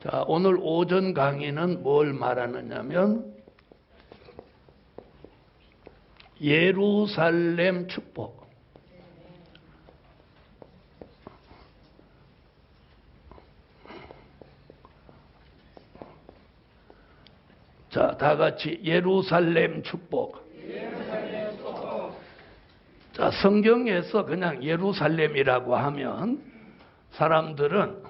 자, 오늘 오전 강의는 뭘 말하느냐면 예루살렘 축복. 자, 다 같이 예루살렘 축복. 자, 성경에서 그냥 예루살렘이라고 하면 사람들은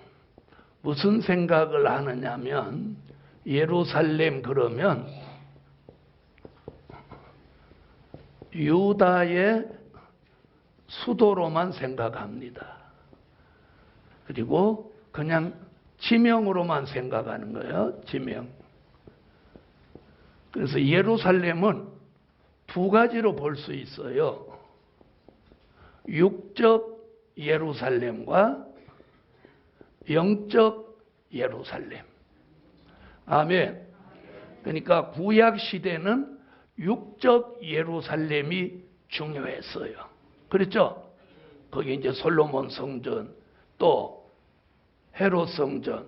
무슨 생각을 하느냐면 예루살렘 그러면 유다의 수도로만 생각합니다. 그리고 그냥 지명으로만 생각하는 거예요. 지명. 그래서 예루살렘은 두 가지로 볼 수 있어요. 육적 예루살렘과 영적 예루살렘. 아멘. 그러니까 구약 시대는 육적 예루살렘이 중요했어요. 그렇죠? 거기 이제 솔로몬 성전, 또 헤롯 성전,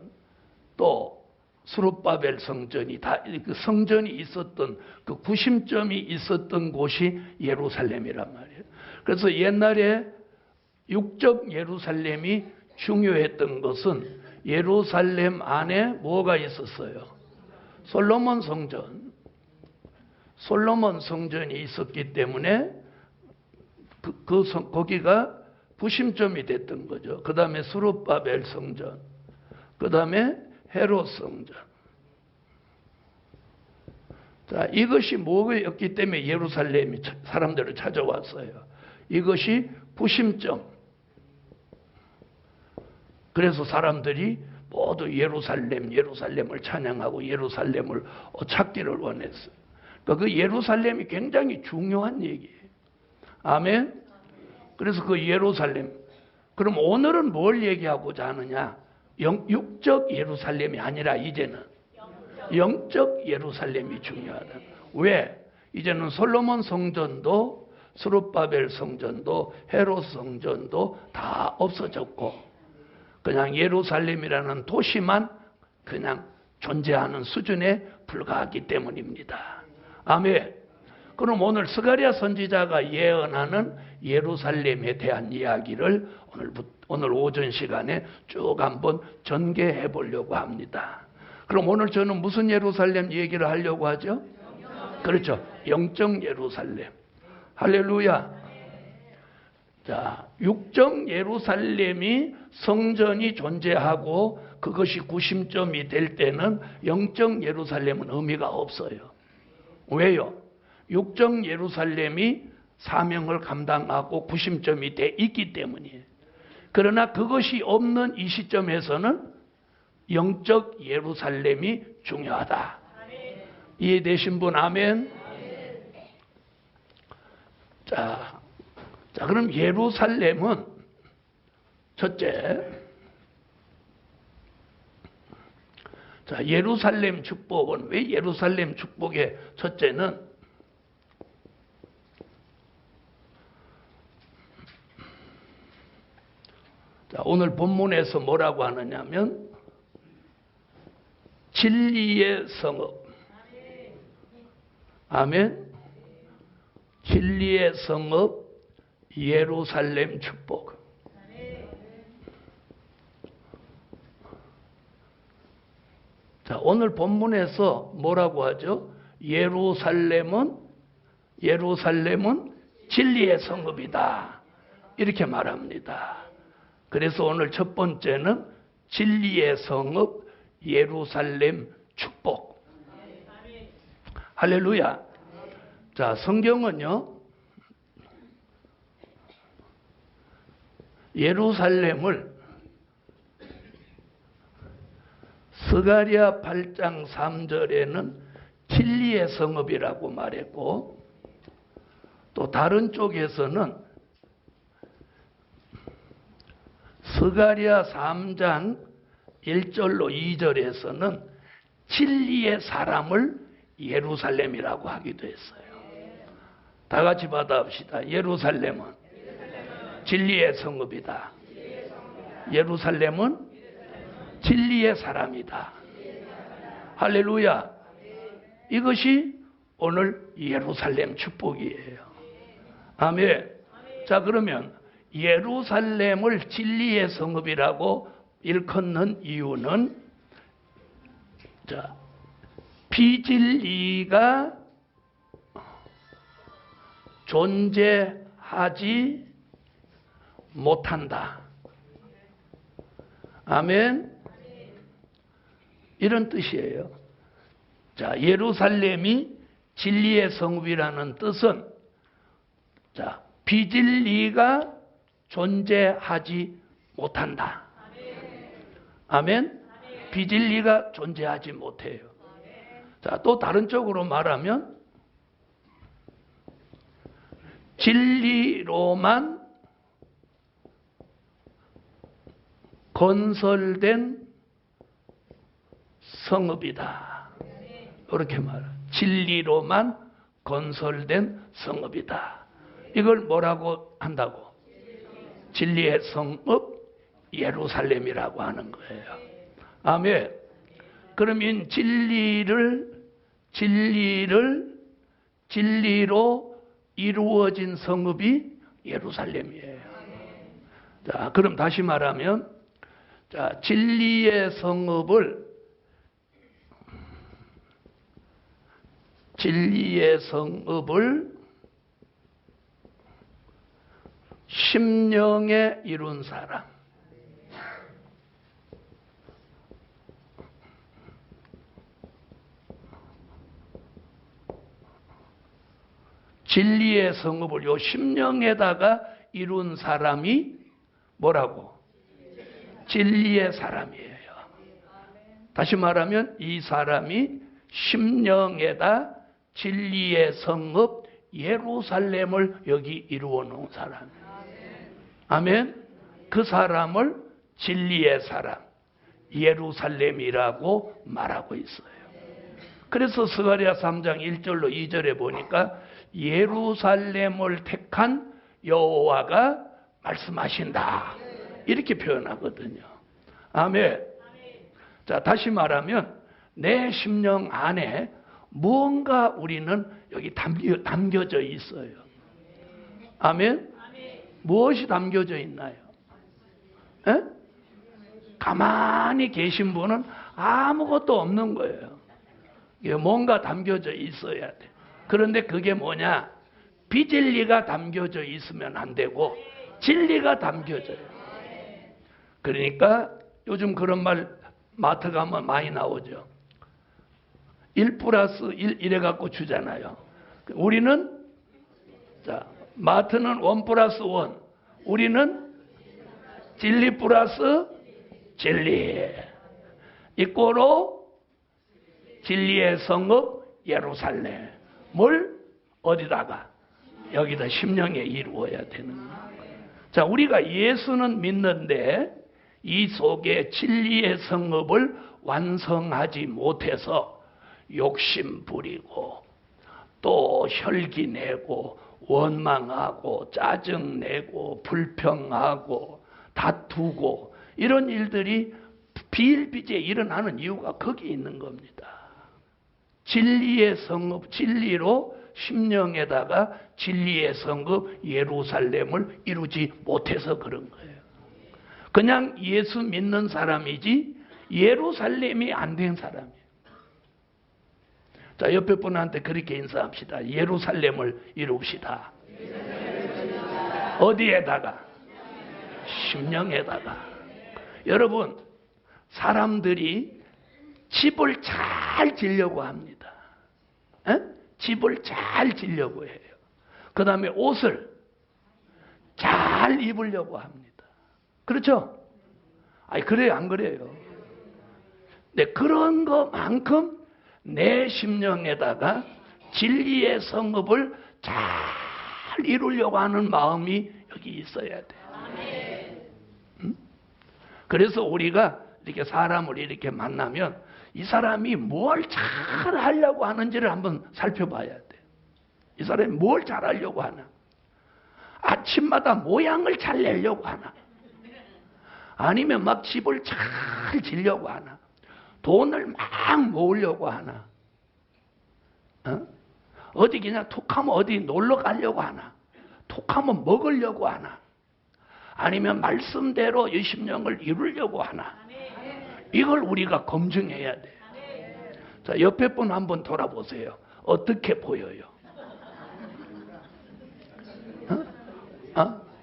또 스룹바벨 성전이 다 그 성전이 있었던 그 구심점이 있었던 곳이 예루살렘이란 말이에요. 그래서 옛날에 육적 예루살렘이 중요했던 것은 예루살렘 안에 뭐가 있었어요? 솔로몬 성전. 솔로몬 성전이 있었기 때문에 거기가 구심점이 됐던 거죠. 그 다음에 스룹바벨 성전, 그 다음에 헤롯 성전. 자, 이것이 뭐였기 때문에 예루살렘이 사람들을 찾아왔어요. 이것이 구심점. 그래서 사람들이 모두 예루살렘을 찬양하고 예루살렘을 찾기를 원했어요. 그러니까 그 예루살렘이 굉장히 중요한 얘기예요. 아멘. 그래서 그 예루살렘. 그럼 오늘은 뭘 얘기하고자 하느냐? 육적 예루살렘이 아니라 이제는 영적 예루살렘이 중요하다. 왜? 이제는 솔로몬 성전도 스룹바벨 성전도 헤롯 성전도 다 없어졌고 그냥 예루살렘이라는 도시만 그냥 존재하는 수준에 불과하기 때문입니다. 아멘. 그럼 오늘 스가랴 선지자가 예언하는 예루살렘에 대한 이야기를 오늘 오전 시간에 쭉 한번 전개해 보려고 합니다. 그럼 오늘 저는 무슨 예루살렘 얘기를 하려고 하죠? 그렇죠. 영적 예루살렘. 할렐루야. 자, 육적 예루살렘이 성전이 존재하고 그것이 구심점이 될 때는 영적 예루살렘은 의미가 없어요. 왜요? 육적 예루살렘이 사명을 감당하고 구심점이 돼 있기 때문이에요. 그러나 그것이 없는 이 시점에서는 영적 예루살렘이 중요하다. 이해되신 분 아멘? 자, 그럼 예루살렘은 첫째, 자, 예루살렘 축복은 왜 예루살렘 축복의 첫째는 자, 오늘 본문에서 뭐라고 하느냐면 진리의 성읍. 아멘. 진리의 성읍 예루살렘 축복. 자, 오늘 본문에서 뭐라고 하죠? 예루살렘은 진리의 성읍이다. 이렇게 말합니다. 그래서 오늘 첫 번째는 진리의 성읍 예루살렘 축복. 할렐루야. 자, 성경은요, 예루살렘을 스가랴 8장 3절에는 진리의 성읍이라고 말했고 또 다른 쪽에서는 스가랴 3장 1절로 2절에서는 진리의 사람을 예루살렘이라고 하기도 했어요. 다 같이 받아봅시다. 예루살렘은 진리의 성읍이다. 예루살렘은 진리의 사람이다. 할렐루야. 이것이 오늘 예루살렘 축복이에요. 아멘. 자, 그러면 예루살렘을 진리의 성읍이라고 일컫는 이유는, 자, 비진리가 존재하지 못한다. 아멘. 이런 뜻이에요. 자, 예루살렘이 진리의 성읍이라는 뜻은, 자, 비진리가 존재하지 못한다. 아멘. 비진리가 존재하지 못해요. 자, 또 다른 쪽으로 말하면 진리로만 건설된 성읍이다. 이렇게 말해요. 진리로만 건설된 성읍이다. 이걸 뭐라고 한다고? 진리의 성읍 예루살렘이라고 하는 거예요. 아멘. 그러면 진리로 이루어진 성읍이 예루살렘이에요. 자, 그럼 다시 말하면, 자, 진리의 성읍을 심령에 이룬 사람, 진리의 성읍을 요 심령에다가 이룬 사람이 뭐라고? 진리의 사람이에요. 다시 말하면 이 사람이 심령에다 진리의 성읍 예루살렘을 여기 이루어 놓은 사람이에요. 아멘. 그 사람을 진리의 사람 예루살렘이라고 말하고 있어요. 그래서 스가랴 3장 1절로 2절에 보니까 예루살렘을 택한 여호와가 말씀하신다. 이렇게 표현하거든요. 아멘. 자, 다시 말하면 내 심령 안에 무언가 우리는 여기 담겨져 있어요. 아멘. 무엇이 담겨져 있나요? 에? 가만히 계신 분은 아무것도 없는 거예요. 뭔가 담겨져 있어야 돼. 그런데 그게 뭐냐? 비진리가 담겨져 있으면 안 되고 진리가 담겨져요. 그러니까 요즘 그런 말 마트 가면 많이 나오죠. 1 플러스 1 이래갖고 주잖아요. 우리는, 자, 마트는 1 플러스 1. 우리는 진리 플러스 진리. 이꼬로 진리의 성읍 예루살렘을 어디다가? 여기다 심령에 이루어야 되는 거예요. 자, 우리가 예수는 믿는데 이 속에 진리의 성읍을 완성하지 못해서 욕심 부리고 또 혈기 내고 원망하고 짜증내고 불평하고 다투고 이런 일들이 비일비재에 일어나는 이유가 거기 있는 겁니다. 진리의 성읍, 진리로 심령에다가 진리의 성읍 예루살렘을 이루지 못해서 그런 거예요. 그냥 예수 믿는 사람이지 예루살렘이 안 된 사람이에요. 자, 옆에 분한테 그렇게 인사합시다. 예루살렘을 이룹시다. 어디에다가? 심령에다가. 여러분, 사람들이 집을 잘 지려고 합니다. 에? 집을 잘 지려고 해요. 그 다음에 옷을 잘 입으려고 합니다. 그렇죠? 아니, 그래요, 안 그래요? 네, 그런 것만큼 내 심령에다가 진리의 성읍을 잘 이루려고 하는 마음이 여기 있어야 돼요. 응? 그래서 우리가 이렇게 사람을 이렇게 만나면 이 사람이 뭘 잘 하려고 하는지를 한번 살펴봐야 돼요. 이 사람이 뭘 잘 하려고 하나? 아침마다 모양을 잘 내려고 하나? 아니면 막 집을 잘 지려고 하나? 돈을 막 모으려고 하나? 어디 그냥 툭하면 어디 놀러 가려고 하나? 툭하면 먹으려고 하나? 아니면 말씀대로 이 심령을 이루려고 하나? 이걸 우리가 검증해야 돼. 자, 옆에 분 한번 돌아보세요. 어떻게 보여요?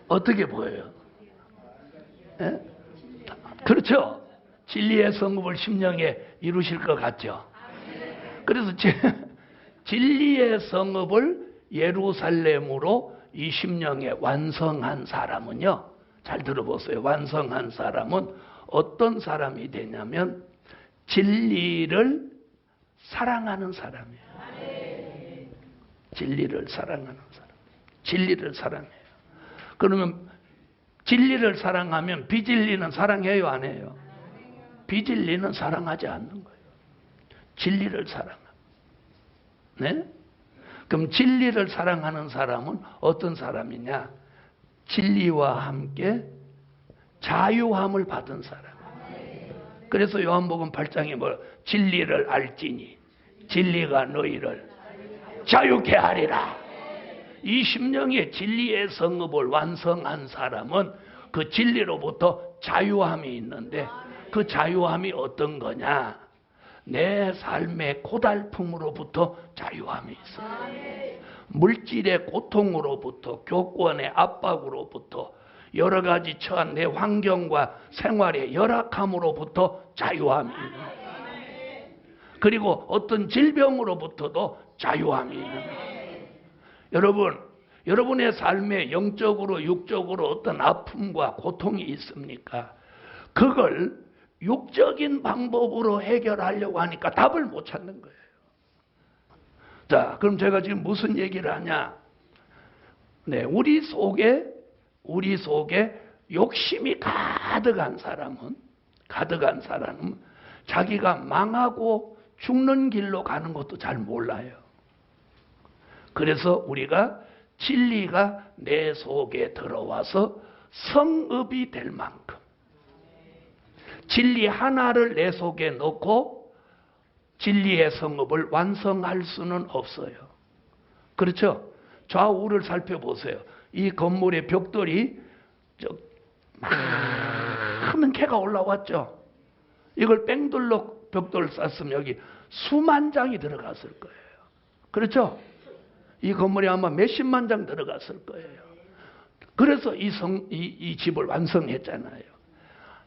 어떻게 보여요? 예? 그렇죠? 진리의 성읍을 심령에 이루실 것 같죠? 그래서 진리의 성읍을 예루살렘으로 이 심령에 완성한 사람은요, 잘 들어보세요. 완성한 사람은 어떤 사람이 되냐면 진리를 사랑하는 사람이에요. 진리를 사랑하는 사람. 진리를 사랑해요. 그러면 진리를 사랑하면 비진리는 사랑해요, 안 해요? 비진리는 사랑하지 않는 거예요. 진리를 사랑합니다. 네? 그럼 진리를 사랑하는 사람은 어떤 사람이냐? 진리와 함께 자유함을 받은 사람. 그래서 요한복음 8장에 뭐 진리를 알지니 진리가 너희를 자유케 하리라. 이 심령의 진리의 성읍을 완성한 사람은 그 진리로부터 자유함이 있는데 그 자유함이 어떤 거냐? 내 삶의 고달픔으로부터 자유함이 있어요. 물질의 고통으로부터, 교권의 압박으로부터, 여러 가지 처한 내 환경과 생활의 열악함으로부터 자유함이 있는 거예요. 그리고 어떤 질병으로부터도 자유함이 있는 거예요. 여러분, 여러분의 삶에 영적으로 육적으로 어떤 아픔과 고통이 있습니까? 그걸 육적인 방법으로 해결하려고 하니까 답을 못 찾는 거예요. 자, 그럼 제가 지금 무슨 얘기를 하냐? 네, 우리 속에 욕심이 가득한 사람은 자기가 망하고 죽는 길로 가는 것도 잘 몰라요. 그래서 우리가 진리가 내 속에 들어와서 성읍이 될 만큼 진리 하나를 내 속에 넣고 진리의 성읍을 완성할 수는 없어요. 그렇죠? 좌우를 살펴보세요. 이 건물의 벽돌이 많은 캐가 올라왔죠. 이걸 뺑돌로 벽돌을 쌌으면 여기 수만 장이 들어갔을 거예요. 그렇죠? 이 건물이 아마 몇십만 장 들어갔을 거예요. 그래서 이 집을 완성했잖아요.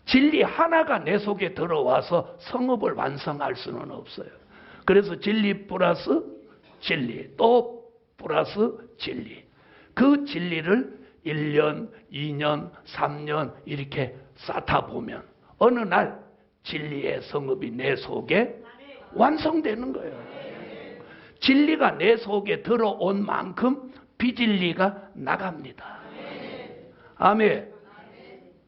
진리 하나가 내 속에 들어와서 성읍을 완성할 수는 없어요. 그래서 진리 플러스 진리, 또 플러스 진리. 그 진리를 1년, 2년, 3년 이렇게 쌓다 보면 어느 날 진리의 성읍이 내 속에 완성되는 거예요. 진리가 내 속에 들어온 만큼 비진리가 나갑니다. 아멘.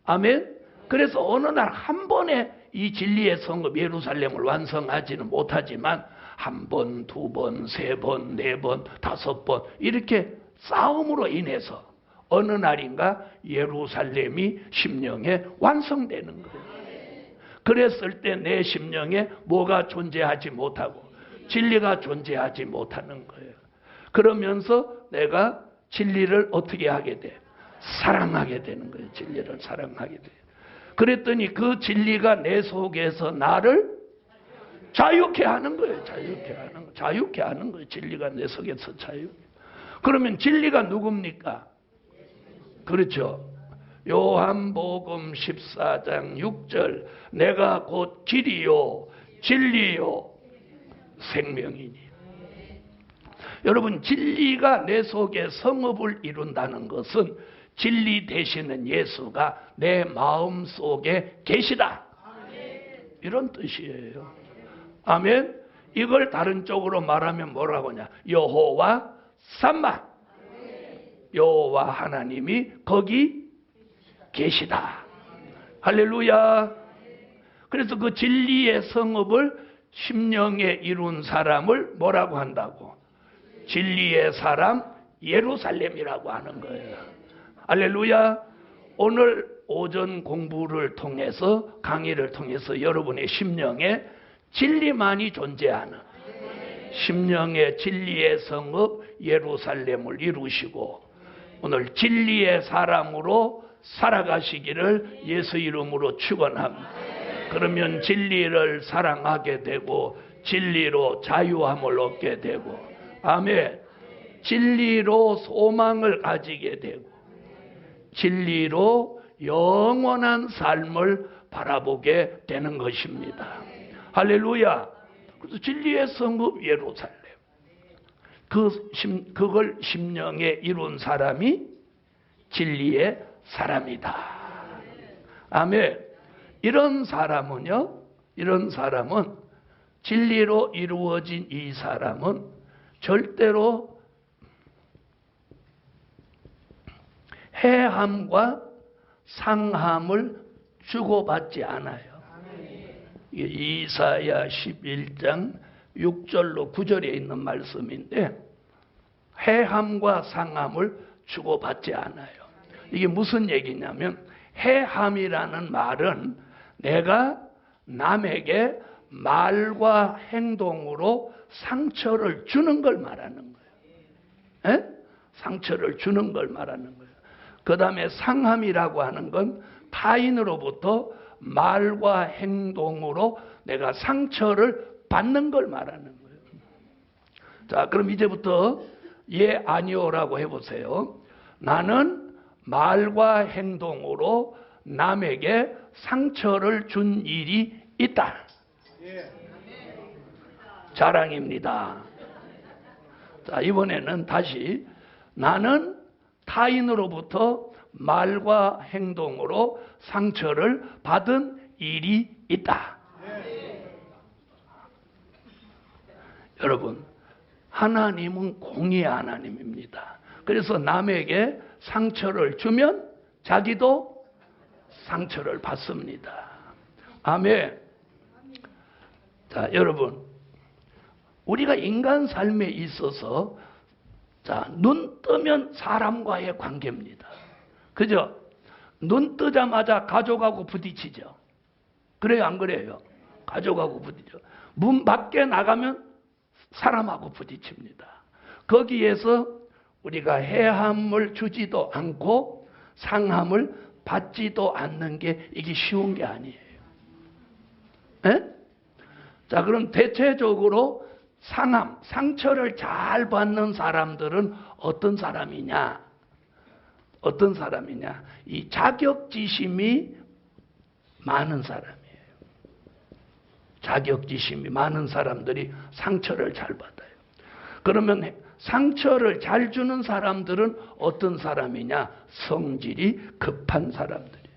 아멘. 그래서 어느 날 한 번에 이 진리의 성읍 예루살렘을 완성하지는 못하지만 한 번, 두 번, 세 번, 네 번, 다섯 번 이렇게 싸움으로 인해서 어느 날인가 예루살렘이 심령에 완성되는 거예요. 그랬을 때 내 심령에 뭐가 존재하지 못하고 진리가 존재하지 못하는 거예요. 그러면서 내가 진리를 어떻게 하게 돼? 사랑하게 되는 거예요. 진리를 사랑하게 돼요. 그랬더니 그 진리가 내 속에서 나를 자유케 하는 거예요. 자유케 하는 거예요. 진리가 내 속에서 자유케. 그러면 진리가 누굽니까? 그렇죠. 요한복음 14장 6절 내가 곧 길이요 진리요 생명이니. 여러분, 진리가 내 속에 성읍을 이룬다는 것은 진리 되시는 예수가 내 마음 속에 계시다. 이런 뜻이에요. 아멘. 이걸 다른 쪽으로 말하면 뭐라고 하냐? 여호와 삼마. 여호와 하나님이 거기 계시다. 할렐루야. 그래서 그 진리의 성읍을 심령에 이룬 사람을 뭐라고 한다고? 진리의 사람 예루살렘이라고 하는 거예요. 할렐루야. 오전 공부를 통해서, 강의를 통해서 여러분의 심령에 진리만이 존재하는, 심령의 진리의 성읍 예루살렘을 이루시고 오늘 진리의 사람으로 살아가시기를 예수 이름으로 축원합니다. 그러면 진리를 사랑하게 되고 진리로 자유함을 얻게 되고, 아멘. 진리로 소망을 가지게 되고 진리로 영원한 삶을 바라보게 되는 것입니다. 할렐루야. 그래서 진리의 성읍 예루살렘, 그걸 심령에 이룬 사람이 진리의 사람이다. 아멘. 이런 사람은 진리로 이루어진 이 사람은 절대로 해함과 상함을 주고받지 않아요. 이사야 11장 6절로 9절에 있는 말씀인데, 해함과 상함을 주고받지 않아요. 이게 무슨 얘기냐면, 해함이라는 말은 내가 남에게 말과 행동으로 상처를 주는 걸 말하는 거예요. 에? 상처를 주는 걸 말하는 거예요. 그 다음에 상함이라고 하는 건 타인으로부터 말과 행동으로 내가 상처를 받는 걸 말하는 거예요. 자, 그럼 이제부터 예, 아니오라고 해보세요. 나는 말과 행동으로 남에게 상처를 준 일이 있다. 자랑입니다. 자, 이번에는 다시 나는 타인으로부터 말과 행동으로 상처를 받은 일이 있다. 여러분, 하나님은 공의의 하나님입니다. 그래서 남에게 상처를 주면 자기도 상처를 받습니다. 아멘. 자, 여러분, 우리가 인간 삶에 있어서 눈 뜨면 사람과의 관계입니다. 그죠? 눈 뜨자마자 가족하고 부딪히죠. 그래요, 안 그래요? 가족하고 부딪혀. 문 밖에 나가면 사람하고 부딪힙니다. 거기에서 우리가 해함을 주지도 않고 상함을 받지도 않는 게 이게 쉬운 게 아니에요. 에? 자, 그럼 대체적으로 상함, 상처를 잘 받는 사람들은 어떤 사람이냐? 어떤 사람이냐? 이 자격지심이 많은 사람이에요. 자격지심이 많은 사람들이 상처를 잘 받아요. 그러면 상처를 잘 주는 사람들은 어떤 사람이냐? 성질이 급한 사람들이에요.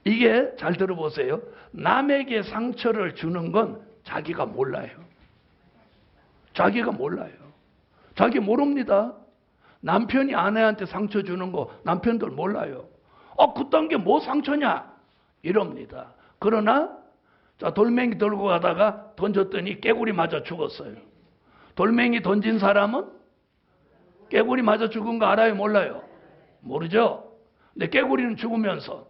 이게 잘 들어보세요. 남에게 상처를 주는 건 자기가 몰라요. 자기가 몰라요. 자기 모릅니다. 남편이 아내한테 상처 주는 거 남편들 몰라요. 그딴 게 뭐 상처냐? 이럽니다. 그러나 자, 돌멩이 들고 가다가 던졌더니 깨구리 맞아 죽었어요. 돌멩이 던진 사람은 깨구리 맞아 죽은 거 알아요? 몰라요? 모르죠? 근데 깨구리는 죽으면서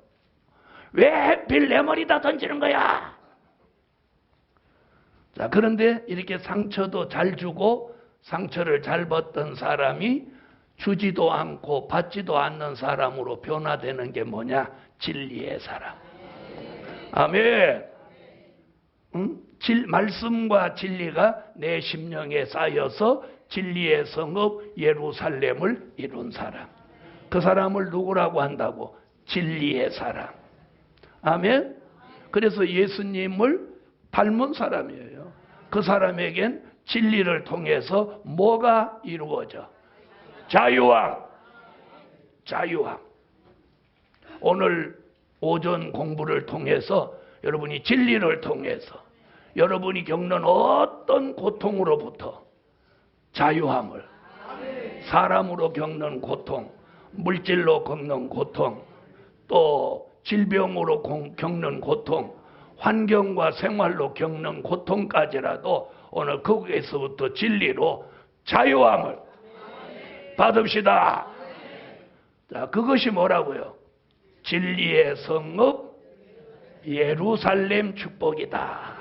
왜 하필 내 머리다 던지는 거야? 자, 그런데 이렇게 상처도 잘 주고 상처를 잘 받던 사람이 주지도 않고 받지도 않는 사람으로 변화되는 게 뭐냐? 진리의 사람. 아멘. 말씀과 진리가 내 심령에 쌓여서 진리의 성읍 예루살렘을 이룬 사람. 그 사람을 누구라고 한다고? 진리의 사람. 아멘. 그래서 예수님을 닮은 사람이에요. 그 사람에겐 진리를 통해서 뭐가 이루어져? 자유함. 자유함. 오늘 오전 공부를 통해서 여러분이 진리를 통해서 여러분이 겪는 어떤 고통으로부터 자유함을, 사람으로 겪는 고통, 물질로 겪는 고통, 또 질병으로 겪는 고통, 환경과 생활로 겪는 고통까지라도 오늘 거기에서부터 진리로 자유함을 받읍시다. 자, 그것이 뭐라고요? 진리의 성읍 예루살렘 축복이다.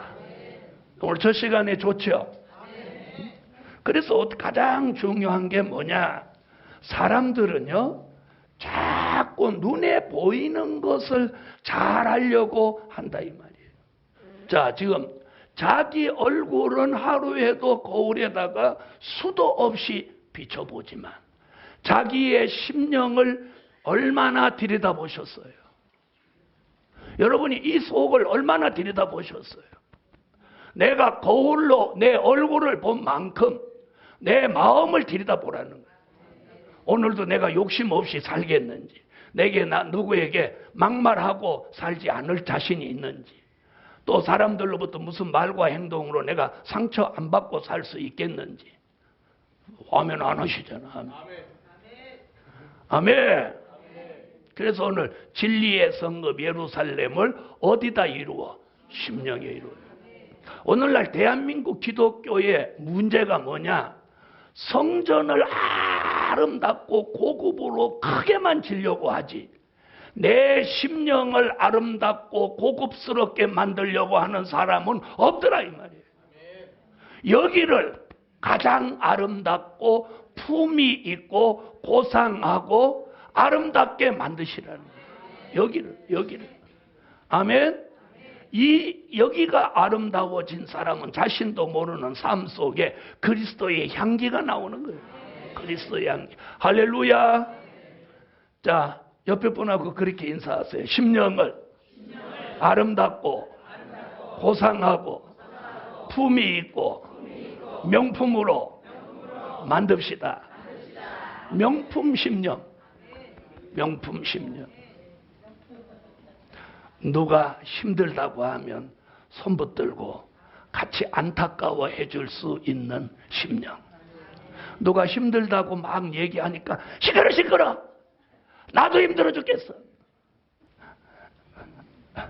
오늘 첫 시간에 좋죠? 그래서 가장 중요한 게 뭐냐? 사람들은요, 자꾸 눈에 보이는 것을 잘하려고 한다 이 말이에요. 자, 지금 자기 얼굴은 하루에도 거울에다가 수도 없이 비춰보지만 자기의 심령을 얼마나 들여다보셨어요? 여러분이 이 속을 얼마나 들여다보셨어요? 내가 거울로 내 얼굴을 본 만큼 내 마음을 들여다보라는 거예요. 오늘도 내가 욕심 없이 살겠는지, 내게 누구에게 막말하고 살지 않을 자신이 있는지, 또 사람들로부터 무슨 말과 행동으로 내가 상처 안 받고 살 수 있겠는지. 아멘 안 하시잖아. 아멘. 아멘. 그래서 오늘 진리의 성읍 예루살렘을 어디다 이루어? 심령에 이루어요. 오늘날 대한민국 기독교의 문제가 뭐냐? 성전을 아름답고 고급으로 크게만 지려고 하지, 내 심령을 아름답고 고급스럽게 만들려고 하는 사람은 없더라 이 말이에요. 여기를 가장 아름답고 품위 있고 고상하고 아름답게 만드시라는 거예요. 여기를. 아멘. 여기가 아름다워진 사람은 자신도 모르는 삶 속에 그리스도의 향기가 나오는 거예요. 그리스도의 향기. 할렐루야. 자, 옆에 분하고 그렇게 인사하세요. 심령을 아름답고 고상하고 품위 있고 명품으로 만듭시다. 명품 심령. 명품 심령. 누가 힘들다고 하면 손 붙들고 같이 안타까워해 줄 수 있는 심령. 누가 힘들다고 막 얘기하니까 시끄러 나도 힘들어 죽겠어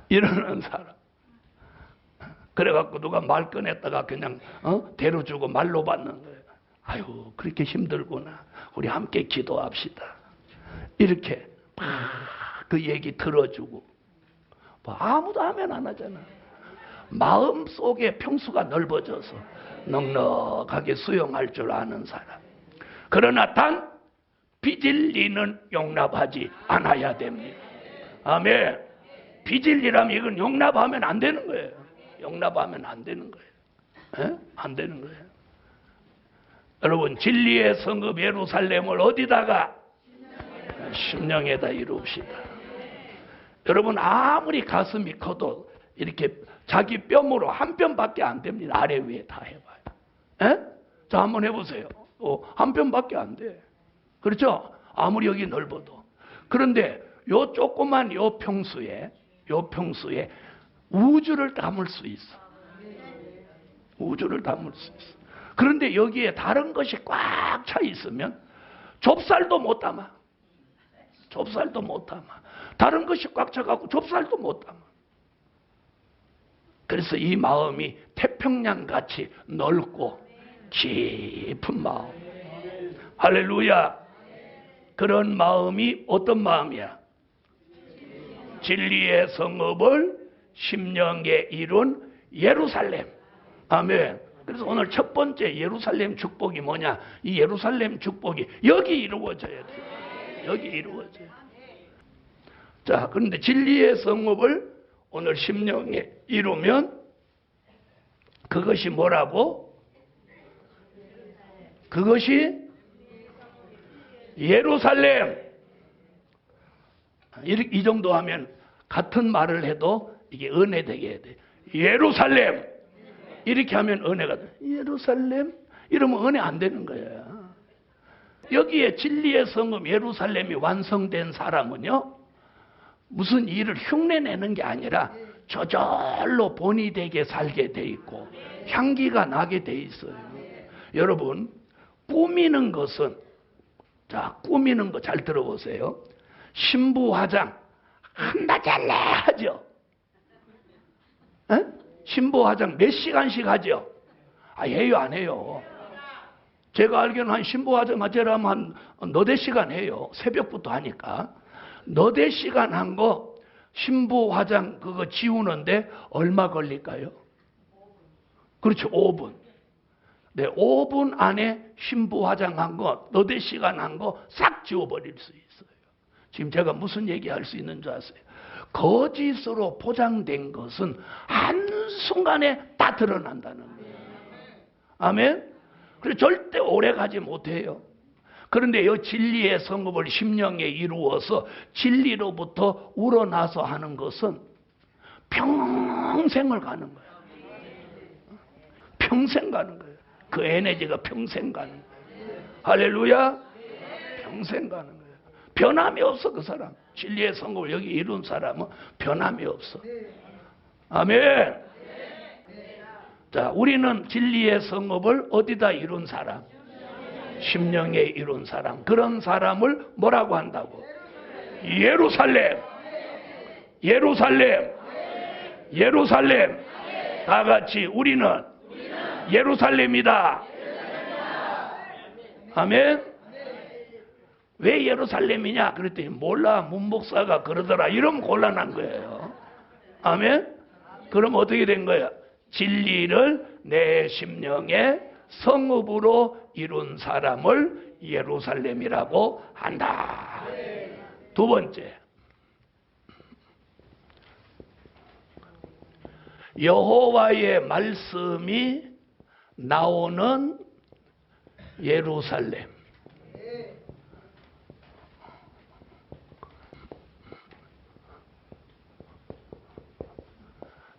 이러는 사람. 그래갖고 누가 말 꺼냈다가 그냥 데려주고 말로 받는 거예요. 아유 그렇게 힘들구나, 우리 함께 기도합시다. 이렇게 막 그 얘기 들어주고. 뭐 아무도 하면 안 하잖아. 마음속에 평수가 넓어져서 넉넉하게 수용할 줄 아는 사람. 그러나 단 비진리는 용납하지 않아야 됩니다. 아멘. 비진리라면 이건 용납하면 안 되는 거예요. 용납하면 안 되는 거예요. 에? 안 되는 거예요. 여러분 진리의 성읍 예루살렘을 어디다가? 심령에다 이룹시다. 여러분 아무리 가슴이 커도 이렇게 자기 뼘으로 한 뼘밖에 안 됩니다. 아래 위에 다 해봐요. 에? 자 한번 해보세요. 한 뼘밖에 안 돼. 그렇죠? 아무리 여기 넓어도. 그런데 요 조그만 요 평수에 우주를 담을 수 있어. 우주를 담을 수 있어. 그런데 여기에 다른 것이 꽉 차 있으면 좁쌀도 못 담아. 좁쌀도 못 담아. 다른 것이 꽉 차갖고 좁쌀도 못 담아. 그래서 이 마음이 태평양같이 넓고 깊은 마음. 할렐루야. 그런 마음이 어떤 마음이야? 진리의 성읍을 심령에 이룬 예루살렘. 아멘. 그래서 오늘 첫 번째 예루살렘 축복이 뭐냐? 이 예루살렘 축복이 여기 이루어져야 돼요. 여기 이루어져요. 자, 그런데 진리의 성읍을 오늘 심령에 이루면 그것이 뭐라고? 그것이 예루살렘. 이 정도 하면 같은 말을 해도 이게 은혜 되게 해야 돼. 예루살렘. 이렇게 하면 은혜가 돼. 예루살렘? 이러면 은혜 안 되는 거야. 여기에 진리의 성읍 예루살렘이 완성된 사람은요, 무슨 일을 흉내내는 게 아니라 저절로 본이 되게 살게 돼 있고 향기가 나게 돼 있어요. 여러분, 꾸미는 것은, 자, 꾸미는 거 잘 들어보세요. 신부 화장 한다 잘래 하죠. 에? 신부 화장 몇 시간씩 하죠? 해요 안 해요? 제가 알기로는 한 신부 화장 하자라면 한 너댓 시간 해요. 새벽부터 하니까. 너댓 시간 한 거 신부 화장 그거 지우는데 얼마 걸릴까요? 그렇죠. 5분. 네, 5분 안에 신부 화장한 거, 너댓 시간 한 거 싹 지워버릴 수 있어요. 지금 제가 무슨 얘기할 수 있는 줄 아세요? 거짓으로 포장된 것은 한순간에 다 드러난다는 거예요. 아멘? 그래서 절대 오래 가지 못해요. 그런데 이 진리의 성읍을 심령에 이루어서 진리로부터 우러나서 하는 것은 평생을 가는 거예요. 평생 가는 거예요. 그 에너지가 평생 가는 거예요. 할렐루야. 평생 가는 거예요. 변함이 없어. 그 사람 진리의 성공을 여기 이룬 사람은 변함이 없어. 아멘. 자, 우리는 진리의 성읍을 어디다 이룬 사람? 심령에 이룬 사람. 그런 사람을 뭐라고 한다고? 예루살렘. 예루살렘. 예루살렘. 다 같이 우리는 예루살렘이다. 아멘. 왜 예루살렘이냐 그랬더니 몰라, 문목사가 그러더라. 이러면 곤란한 거예요. 아멘. 그럼 어떻게 된 거야? 진리를 내 심령에 성읍으로 이룬 사람을 예루살렘이라고 한다. 두 번째, 여호와의 말씀이 나오는 예루살렘.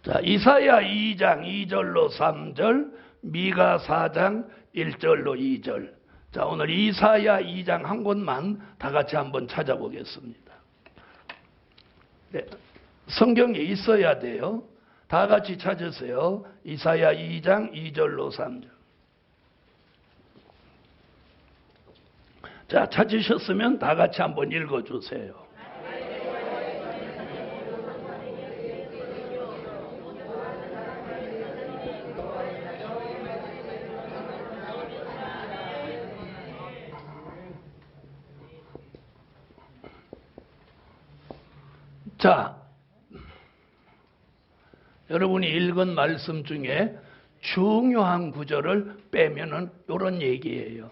자, 이사야 2장 2절로 3절, 미가 4장 1절로 2절. 자, 오늘 이사야 2장 한 곳만 다 같이 한번 찾아보겠습니다. 네, 성경에 있어야 돼요. 다 같이 찾으세요. 이사야 2장 2절로 3절. 자, 찾으셨으면 다 같이 한번 읽어주세요. 자, 여러분이 읽은 말씀 중에 중요한 구절을 빼면은 이런 얘기예요.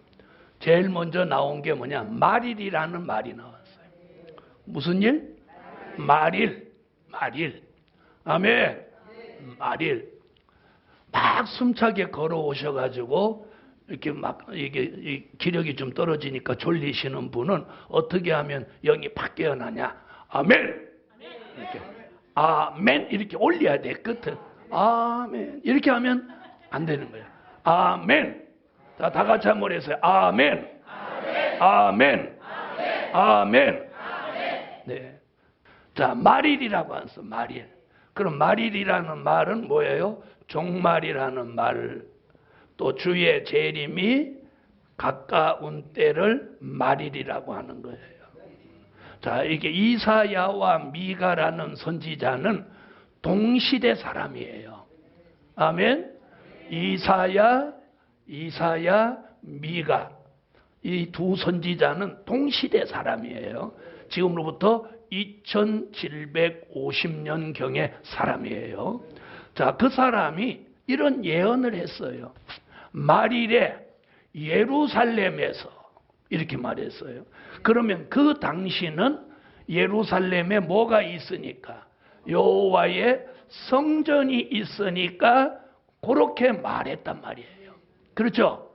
제일 먼저 나온 게 뭐냐? 말일이라는 말이 나왔어요. 무슨 일? 말일. 말일. 아멘. 말일. 막 숨차게 걸어오셔가지고 이렇게 막 이게 기력이 좀 떨어지니까 졸리시는 분은 어떻게 하면 영이 팍 깨어나냐? 아멘. 이렇게 아멘 이렇게 올려야 돼. 끝을 아멘 이렇게 하면 안 되는 거예요. 아멘. 자, 다 같이 한번 해서요. 아멘. 아멘. 아멘. 네. 자, 말일이라고 하면서 말일. 그럼 말일이라는 말은 뭐예요? 종말이라는 말. 또 주의 재림이 가까운 때를 말일이라고 하는 거예요. 자, 이게 이사야와 미가라는 선지자는 동시대 사람이에요. 아멘. 이사야, 미가. 이 두 선지자는 동시대 사람이에요. 지금으로부터 2750년경의 사람이에요. 자, 그 사람이 이런 예언을 했어요. 말일에 예루살렘에서 이렇게 말했어요. 그러면 그 당시는 예루살렘에 뭐가 있으니까? 여호와의 성전이 있으니까 그렇게 말했단 말이에요. 그렇죠?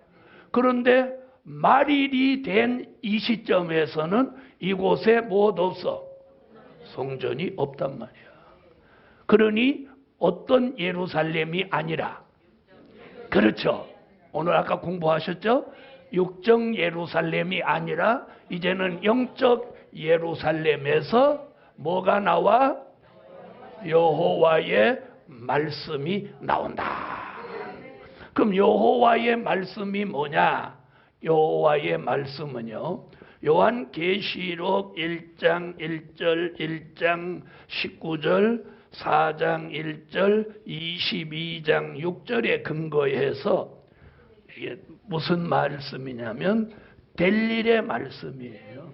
그런데 말일이 된 이 시점에서는 이곳에 무엇 없어? 성전이 없단 말이야. 그러니 어떤 예루살렘이 아니라, 그렇죠? 오늘 아까 공부하셨죠? 육적 예루살렘이 아니라 이제는 영적 예루살렘에서 뭐가 나와? 여호와의 말씀이 나온다. 그럼 여호와의 말씀이 뭐냐? 여호와의 말씀은요, 요한계시록 1장 1절, 1장 19절, 4장 1절, 22장 6절에 근거해서 이게 무슨 말씀이냐면 될 일의 말씀이에요.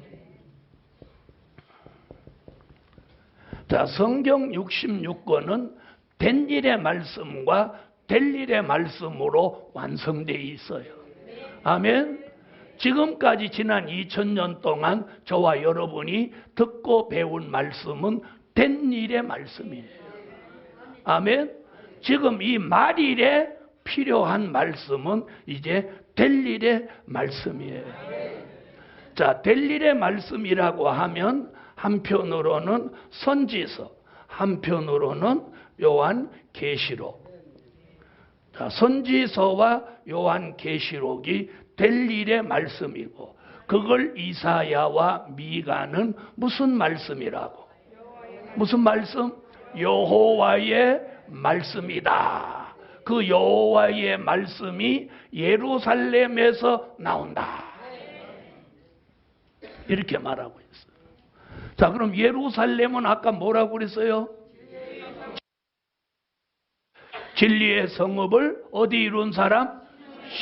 자, 성경 66권은 된 일의 말씀과 될 일의 말씀으로 완성되어 있어요. 아멘. 지금까지 지난 2000년 동안 저와 여러분이 듣고 배운 말씀은 된 일의 말씀이에요. 아멘. 지금 이 말일에 필요한 말씀은 이제 될 일의 말씀이에요. 자, 될 일의 말씀이라고 하면 한편으로는 선지서, 한편으로는 요한계시록. 자, 선지서와 요한계시록이 될 일의 말씀이고, 그걸 이사야와 미가는 무슨 말씀이라고? 무슨 말씀? 여호와의 말씀이다. 그 여호와의 말씀이 예루살렘에서 나온다. 이렇게 말하고 있어요. 자, 그럼 예루살렘은 아까 뭐라고 그랬어요? 진리의 성읍을 어디 이룬 사람?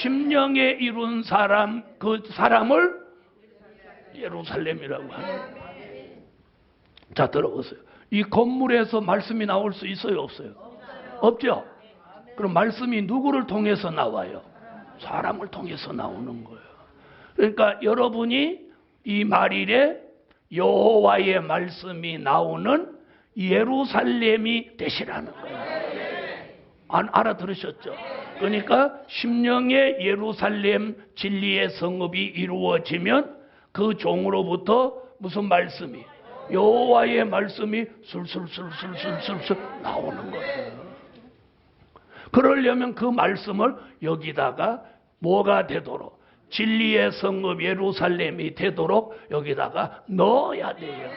심령에 이룬 사람, 그 사람을 예루살렘이라고 하는 거예요. 자, 들어보세요. 이 건물에서 말씀이 나올 수 있어요, 없어요? 없죠? 그럼 말씀이 누구를 통해서 나와요? 사람을 통해서 나오는 거예요. 그러니까 여러분이 이 말일에 여호와의 말씀이 나오는 예루살렘이 되시라는 거예요. 알아들으셨죠? 그러니까 심령의 예루살렘 진리의 성읍이 이루어지면 그 종으로부터 무슨 말씀이? 여호와의 말씀이 술술술술술술 나오는 거예요. 그러려면 그 말씀을 여기다가 뭐가 되도록, 진리의 성읍 예루살렘이 되도록 여기다가 넣어야 돼요.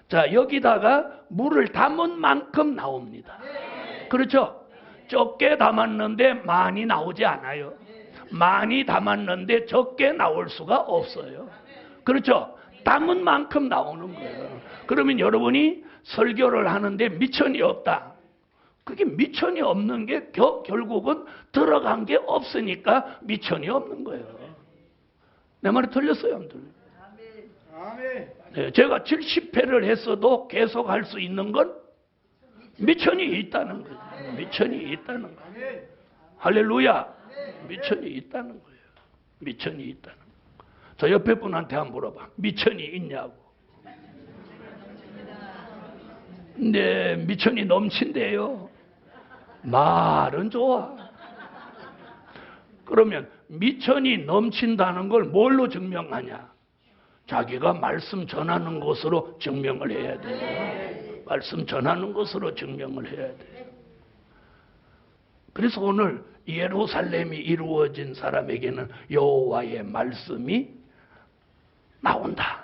자, 여기다가 물을 담은 만큼 나옵니다. 그렇죠? 적게 담았는데 많이 나오지 않아요. 많이 담았는데 적게 나올 수가 없어요. 그렇죠? 담은 만큼 나오는 거예요. 그러면 여러분이 설교를 하는데 미천이 없다. 그게 미천이 없는 게 결국은 들어간 게 없으니까 미천이 없는 거예요. 내 말이 틀렸어요? 안 틀려요? 네, 제가 70회를 했어도 계속 할 수 있는 건 미천이 있다는 거예요. 미천이 있다는 거예요. 할렐루야. 미천이 있다는 거예요. 미천이 있다는 거예요. 저 옆에 분한테 한번 물어봐. 미천이 있냐고. 네, 미천이 넘친대요. 말은 좋아. 그러면 미천이 넘친다는 걸 뭘로 증명하냐? 자기가 말씀 전하는 것으로 증명을 해야 돼요. 말씀 전하는 것으로 증명을 해야 돼요. 그래서 오늘 예루살렘이 이루어진 사람에게는 여호와의 말씀이 나온다.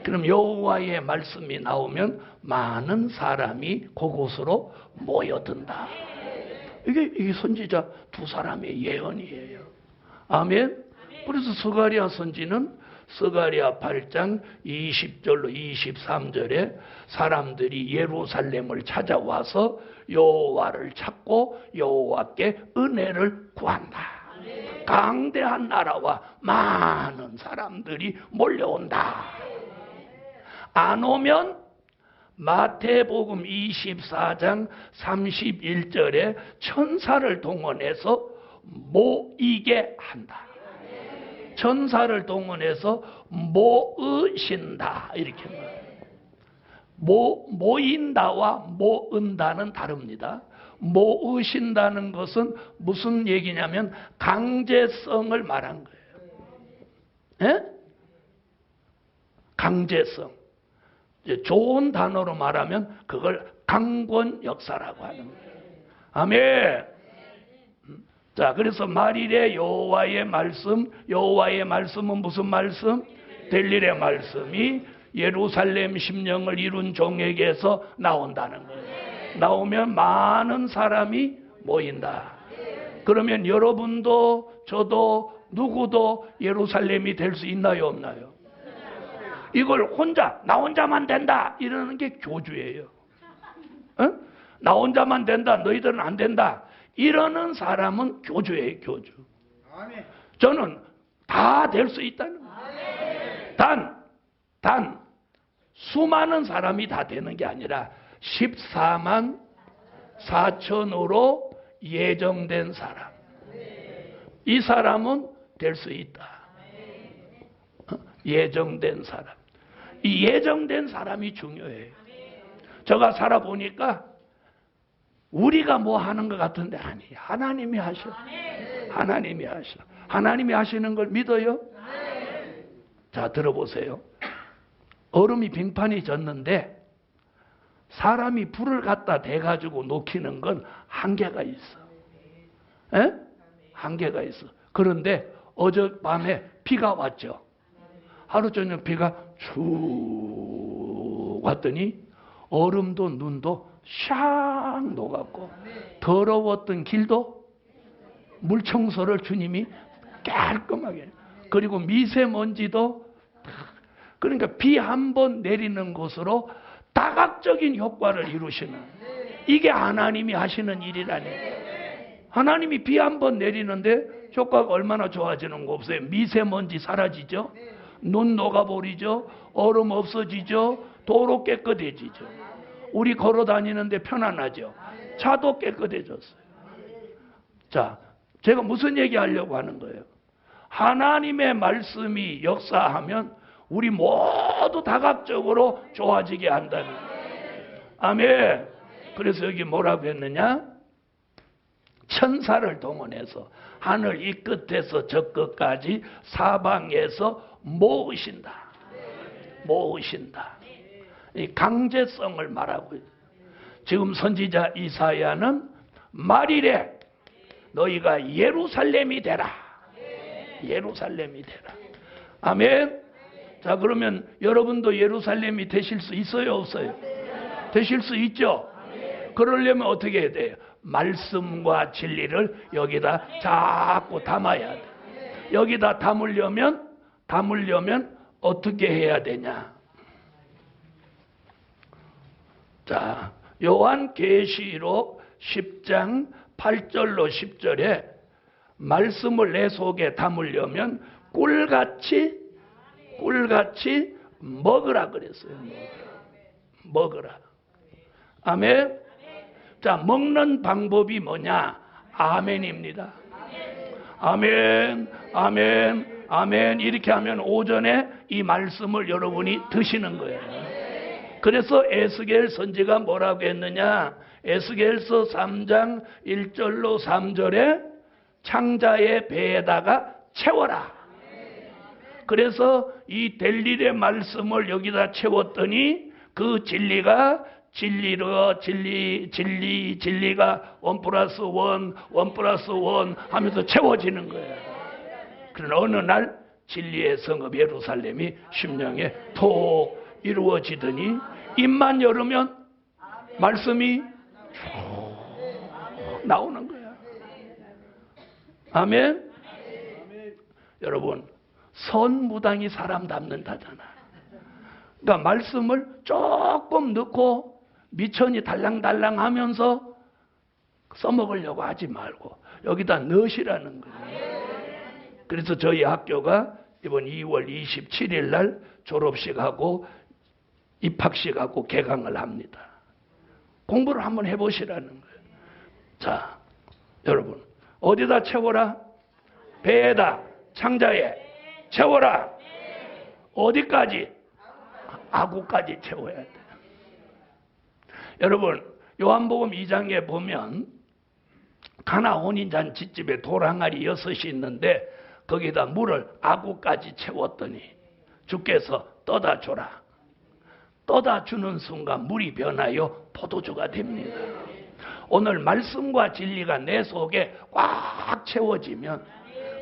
그럼 여호와의 말씀이 나오면 많은 사람이 그곳으로 모여든다. 이게 선지자 두 사람의 예언이에요. 아멘. 그래서 스가랴 선지는 스가랴 8장 20절로 23절에 사람들이 예루살렘을 찾아와서 여호와를 찾고 여호와께 은혜를 구한다. 강대한 나라와 많은 사람들이 몰려온다. 안 오면 마태복음 24장 31절에 천사를 동원해서 모이게 한다. 천사를 동원해서 모으신다. 이렇게 말해요. 모인다와 모은다는 다릅니다. 모으신다는 것은 무슨 얘기냐면 강제성을 말한 거예요. 예? 강제성. 좋은 단어로 말하면 그걸 강권 역사라고 하는 거예요. 아멘. 자, 그래서 말일에 여호와의 말씀, 여호와의 말씀은 무슨 말씀? 될 일의 말씀이 예루살렘 심령을 이룬 종에게서 나온다는 거예요. 나오면 많은 사람이 모인다. 그러면 여러분도 저도 누구도 예루살렘이 될 수 있나요, 없나요? 이걸 나 혼자만 된다 이러는 게 교주예요. 어? 나 혼자만 된다, 너희들은 안 된다 이러는 사람은 교주예요, 교주. 저는 다 될 수 있다는 거예요. 단 수많은 사람이 다 되는 게 아니라 14만 4천으로 예정된 사람. 이 사람은 될 수 있다. 예정된 사람. 이 예정된 사람이 중요해요. 제가 살아보니까 우리가 뭐 하는 것 같은데 아니, 하나님이 하셔. 하나님이 하셔. 하나님이 하시는 걸 믿어요? 자, 들어보세요. 얼음이 빙판이 졌는데 사람이 불을 갖다 대가지고 녹이는 건 한계가 있어. 에? 한계가 있어. 그런데 어젯밤에 비가 왔죠. 하루 저녁 비가 쭉 왔더니 얼음도 눈도 샥 녹았고 더러웠던 길도 물청소를 주님이 깔끔하게, 그리고 미세먼지도, 그러니까 비 한 번 내리는 곳으로 다각적인 효과를 이루시는, 이게 하나님이 하시는 일이라니. 하나님이 비 한 번 내리는데 효과가 얼마나 좋아지는 거 없어요. 미세먼지 사라지죠. 눈 녹아버리죠. 얼음 없어지죠. 도로 깨끗해지죠. 우리 걸어 다니는데 편안하죠. 차도 깨끗해졌어요. 자, 제가 무슨 얘기 하려고 하는 거예요? 하나님의 말씀이 역사하면 우리 모두 다각적으로 좋아지게 한다는 거예요. 아멘. 그래서 여기 뭐라고 했느냐? 천사를 동원해서 하늘 이 끝에서 저 끝까지 사방에서 모으신다. 모으신다. 이 강제성을 말하고 있어요. 지금 선지자 이사야는 말이래. 너희가 예루살렘이 되라. 예루살렘이 되라. 아멘. 자, 그러면 여러분도 예루살렘이 되실 수 있어요, 없어요? 되실 수 있죠? 그러려면 어떻게 해야 돼요? 말씀과 진리를 여기다 자꾸 담아야 돼. 여기다 담으려면 어떻게 해야 되냐? 자, 요한계시록 10장 8절로 10절에 말씀을 내 속에 담으려면 꿀같이 먹으라 그랬어요. 먹으라. 아멘. 자, 먹는 방법이 뭐냐? 아멘입니다. 아멘, 아멘, 아멘. 이렇게 하면 오전에 이 말씀을 여러분이 드시는 거예요. 그래서 에스겔 선지가 뭐라고 했느냐? 에스겔서 3장 1절로 3절에 창자의 배에다가 채워라. 그래서 이 델릴의 말씀을 여기다 채웠더니 그 진리가 1+1 하면서 채워지는 거예요. 그러나 어느 날 진리의 성읍 예루살렘이 심령에 톡 이루어지더니 입만 열으면 말씀이 나오는 거야. 아멘. 여러분, 선무당이 사람 담는다잖아. 그러니까 말씀을 조금 넣고 미천이 달랑달랑 하면서 써먹으려고 하지 말고 여기다 넣으시라는 거예요. 그래서 저희 학교가 이번 2월 27일 날 졸업식하고 입학식하고 개강을 합니다. 공부를 한번 해보시라는 거예요. 자, 여러분, 어디다 채워라? 배에다, 창자에 채워라. 어디까지? 아구까지 채워야 돼. 여러분, 요한복음 2장에 보면 가나 혼인잔치집에 돌항아리 6이 있는데 거기다 물을 아구까지 채웠더니 주께서 떠다 줘라. 떠다 주는 순간 물이 변하여 포도주가 됩니다. 오늘 말씀과 진리가 내 속에 꽉 채워지면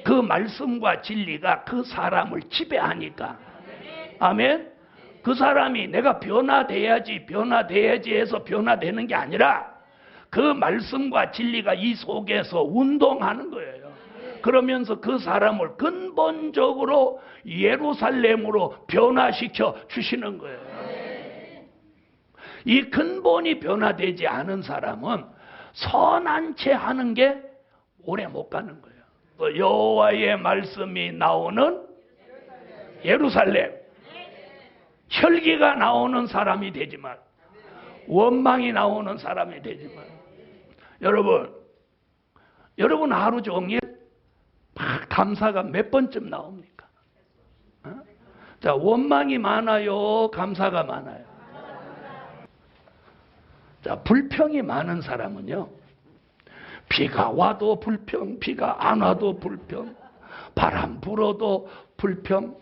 그 말씀과 진리가 그 사람을 지배하니까, 아멘. 그 사람이 내가 변화돼야지 해서 변화되는 게 아니라 그 말씀과 진리가 이 속에서 운동하는 거예요. 그러면서 그 사람을 근본적으로 예루살렘으로 변화시켜 주시는 거예요. 이 근본이 변화되지 않은 사람은 선한 채 하는 게 오래 못 가는 거예요. 여호와의 말씀이 나오는 예루살렘. 혈기가 나오는 사람이 되지만, 원망이 나오는 사람이 되지만, 여러분 하루 종일 막 감사가 몇 번쯤 나옵니까? 자, 원망이 많아요, 감사가 많아요? 자, 불평이 많은 사람은요, 비가 와도 불평, 비가 안 와도 불평, 바람 불어도 불평,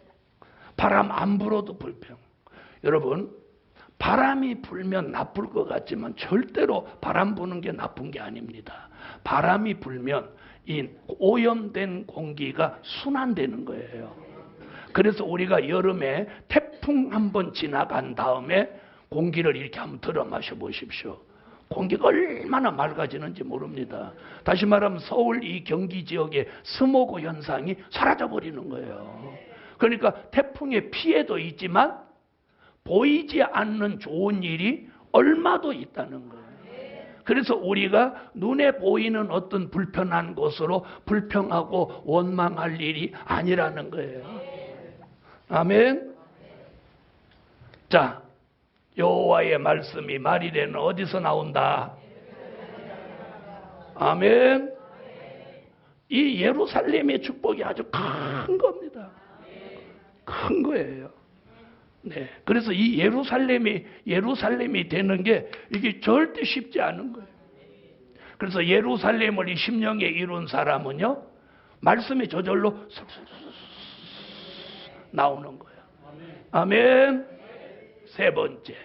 바람 안 불어도 불평. 여러분, 바람이 불면 나쁠 것 같지만 절대로 바람 부는 게 나쁜 게 아닙니다. 바람이 불면 이 오염된 공기가 순환되는 거예요. 그래서 우리가 여름에 태풍 한번 지나간 다음에 공기를 이렇게 한번 들어 마셔 보십시오. 공기가 얼마나 맑아지는지 모릅니다. 다시 말하면 서울 이 경기 지역의 스모그 현상이 사라져 버리는 거예요. 그러니까 태풍의 피해도 있지만 보이지 않는 좋은 일이 얼마도 있다는 거예요. 그래서 우리가 눈에 보이는 어떤 불편한 것으로 불평하고 원망할 일이 아니라는 거예요. 아멘. 자, 여호와의 말씀이 말이래는 어디서 나온다? 아멘. 이 예루살렘의 축복이 아주 큰 겁니다. 큰 거예요. 네. 그래서 이 예루살렘이 되는 게 이게 절대 쉽지 않은 거예요. 그래서 예루살렘을 이 심령에 이룬 사람은요, 말씀이 저절로 나오는 거예요. 아멘. 세 번째.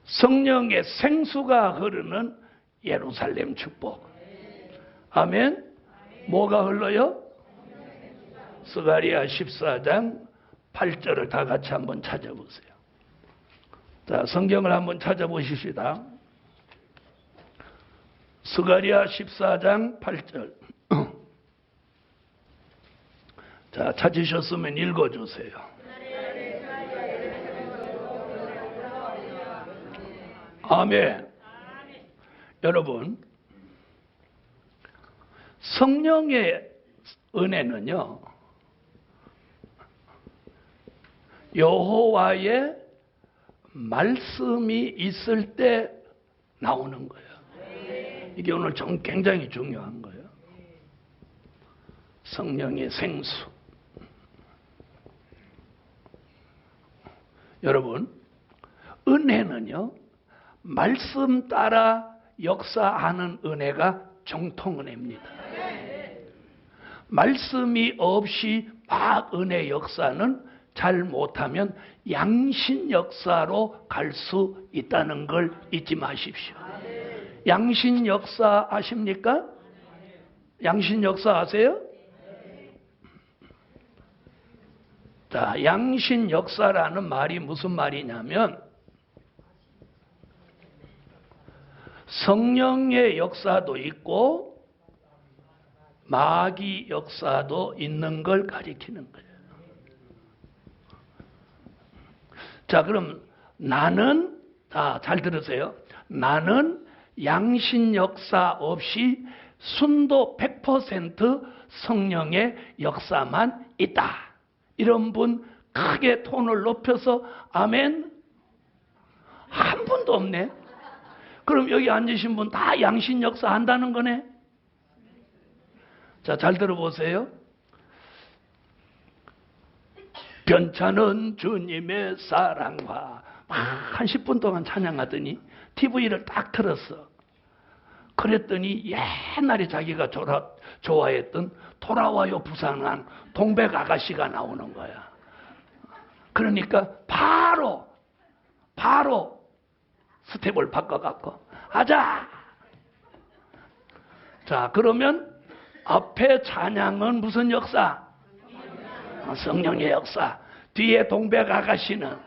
성령의 생수가 흐르는 예루살렘 축복. 아멘. 뭐가 흘러요? 스가랴 14장 8절을 다 같이 한번 찾아보세요. 자, 성경을 한번 찾아보십시다. 스가랴 14장 8절. 자, 찾으셨으면 읽어주세요. 아멘. 여러분, 성령의 은혜는요, 여호와의 말씀이 있을 때 나오는 거예요. 이게 오늘 굉장히 중요한 거예요. 성령의 생수. 여러분, 은혜는요, 말씀 따라 역사하는 은혜가 정통은혜입니다. 말씀이 없이 막 은혜 역사는 잘 못하면 양신 역사로 갈 수 있다는 걸 잊지 마십시오. 양신 역사 아십니까? 양신 역사 아세요? 자, 양신 역사라는 말이 무슨 말이냐면 성령의 역사도 있고 마귀 역사도 있는 걸 가리키는 거예요. 자, 그럼 나는, 잘 들으세요. 나는 양신 역사 없이 순도 100% 성령의 역사만 있다. 이런 분 크게 톤을 높여서 아멘. 한 분도 없네. 그럼 여기 앉으신 분 다 양신 역사 한다는 거네. 자, 잘 들어보세요. 변찮은 주님의 사랑과 한 10분 동안 찬양하더니 TV를 딱 틀었어. 그랬더니 옛날에 자기가 좋아했던 돌아와요 부산항 동백 아가씨가 나오는 거야. 그러니까 바로 스텝을 바꿔갖고 하자. 자, 그러면 앞에 찬양은 무슨 역사? 성령의 역사. 뒤에 동백 아가씨는.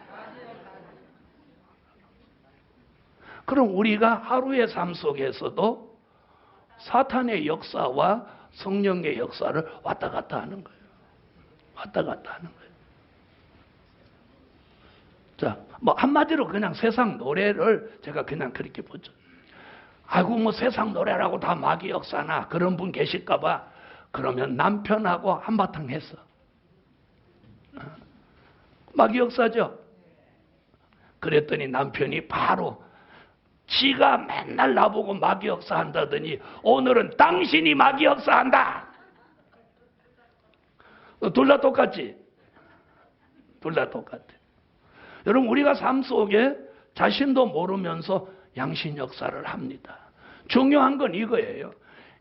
그럼 우리가 하루의 삶 속에서도 사탄의 역사와 성령의 역사를 왔다 갔다 하는 거예요. 왔다 갔다 하는 거예요. 자, 뭐 한마디로 그냥 세상 노래를 제가 그냥 그렇게 보죠. 아이고 뭐 세상 노래라고 다 마귀 역사나 그런 분 계실까봐 그러면 남편하고 한바탕 했어. 마귀 역사죠. 그랬더니 남편이 바로 지가 맨날 나보고 마귀 역사한다더니 오늘은 당신이 마귀 역사한다. 둘 다 똑같지? 둘 다 똑같아. 여러분 우리가 삶 속에 자신도 모르면서 양신 역사를 합니다. 중요한 건 이거예요.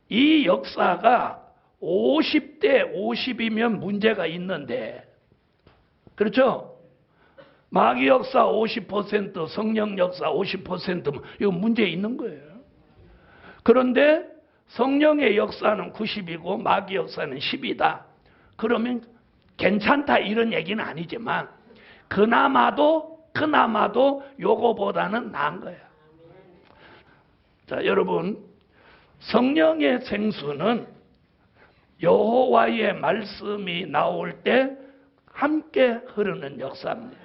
이 역사가 50대 50이면 문제가 있는데, 그렇죠? 마귀 역사 50%, 성령 역사 50%면 이거 문제 있는 거예요. 그런데 성령의 역사는 90이고 마귀 역사는 10이다. 그러면 괜찮다 이런 얘기는 아니지만 그나마도 요거보다는 나은 거야. 자, 여러분 성령의 생수는 여호와의 말씀이 나올 때 함께 흐르는 역사입니다.